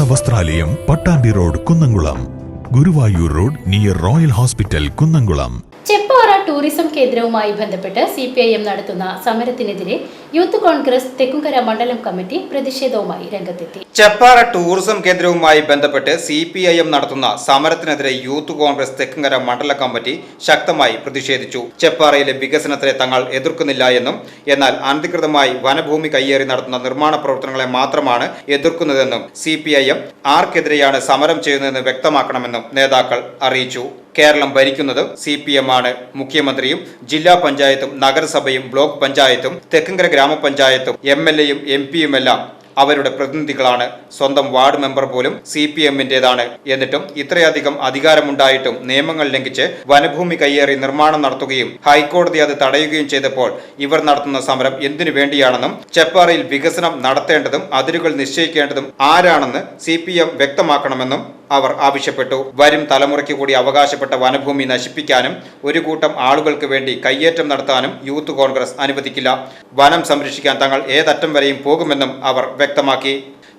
വസ്ത്രാലയം, Pattambi road, Kunnamkulam. Guruvayur road near Royal Hospital, Kunnamkulam. Cheppara tourism കേന്ദ്രവുമായി ബന്ധപ്പെട്ട് CPIM നടത്തുന്ന സമരത്തിനെതിരെ യൂത്ത് കോൺഗ്രസ് തെക്കുംകര മണ്ഡലം കമ്മിറ്റി പ്രതിഷേധവുമായി രംഗത്തെത്തി. ചെപ്പാറ ടൂറിസം കേന്ദ്രവുമായി ബന്ധപ്പെട്ട് CPIM നടത്തുന്ന സമരത്തിനെതിരെ യൂത്ത് കോൺഗ്രസ് തെക്കുംകര മണ്ഡലം കമ്മിറ്റി ശക്തമായി പ്രതിഷേധിച്ചു. ചെപ്പാറയിലെ വികസനത്തെ തങ്ങൾ എതിർക്കുന്നില്ല എന്നും എന്നാൽ അനധികൃതമായി വനഭൂമി കയ്യേറി നടത്തുന്ന നിർമ്മാണ പ്രവർത്തനങ്ങളെ മാത്രമാണ് എതിർക്കുന്നതെന്നും CPIM ആർക്കെതിരെയാണ് സമരം ചെയ്യുന്നതെന്ന് വ്യക്തമാക്കണമെന്നും നേതാക്കൾ അറിയിച്ചു. കേരളം ഭരിക്കുന്നത് CPM ആണ്. മുഖ്യമന്ത്രിയും ജില്ലാ പഞ്ചായത്തും നഗരസഭയും ബ്ലോക്ക് പഞ്ചായത്തും തെക്കുംകര ഗ്രാമപഞ്ചായത്തും MLAയും MP യുമെല്ലാം അവരുടെ പ്രതിനിധികളാണ്. സ്വന്തം വാർഡ് മെമ്പർ പോലും CPM-ന്റേതാണ്. എന്നിട്ടും ഇത്രയധികം അധികാരമുണ്ടായിട്ടും നിയമങ്ങൾ ലംഘിച്ച് വനഭൂമി കയ്യേറി നിർമ്മാണം നടത്തുകയും ഹൈക്കോടതി അത് തടയുകയും ചെയ്തപ്പോൾ ഇവർ നടത്തുന്ന സമരം എന്തിനു വേണ്ടിയാണെന്നും ചെപ്പാറയിൽ വികസനം നടത്തേണ്ടതും അതിരുകൾ നിശ്ചയിക്കേണ്ടതും ആരാണെന്ന് CPM വ്യക്തമാക്കണമെന്നും അവർ ആവശ്യപ്പെട്ടു. വരും തലമുറയ്ക്ക് കൂടി അവകാശപ്പെട്ട വനഭൂമി നശിപ്പിക്കാനും ഒരു കൂട്ടം ആളുകൾക്ക് വേണ്ടി കയ്യേറ്റം നടത്താനും യൂത്ത് കോൺഗ്രസ് അനുവദിക്കില്ല. വനം സംരക്ഷിക്കാൻ തങ്ങൾ ഏതറ്റം വരെയും പോകുമെന്നും അവർ വ്യക്തമാക്കി.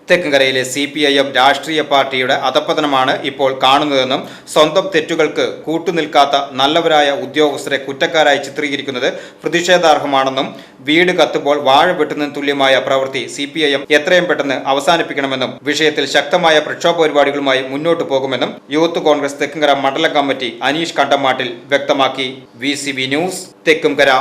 തെക്കുംകരയിലെ CPIM രാഷ്ട്രീയ പാർട്ടിയുടെ അധപ്പതനമാണ് ഇപ്പോൾ കാണുന്നതെന്നും സ്വന്തം തെറ്റുകൾക്ക് കൂട്ടുനിൽക്കാത്ത നല്ലവരായ ഉദ്യോഗസ്ഥരെ കുറ്റക്കാരായി ചിത്രീകരിക്കുന്നത് പ്രതിഷേധാർഹമാണെന്നും വീട് കത്തുമ്പോൾ വാഴ വെട്ടുന്നതിന് തുല്യമായ പ്രവൃത്തി CPIM എത്രയും പെട്ടെന്ന് അവസാനിപ്പിക്കണമെന്നും വിഷയത്തിൽ ശക്തമായ പ്രക്ഷോഭ പരിപാടികളുമായി മുന്നോട്ടു പോകുമെന്നും യൂത്ത് കോൺഗ്രസ് തെക്കുംകര മണ്ഡലം കമ്മിറ്റി അനീഷ് കണ്ടമാട്ടിൽ വ്യക്തമാക്കി. VCB news, Thekkumkara.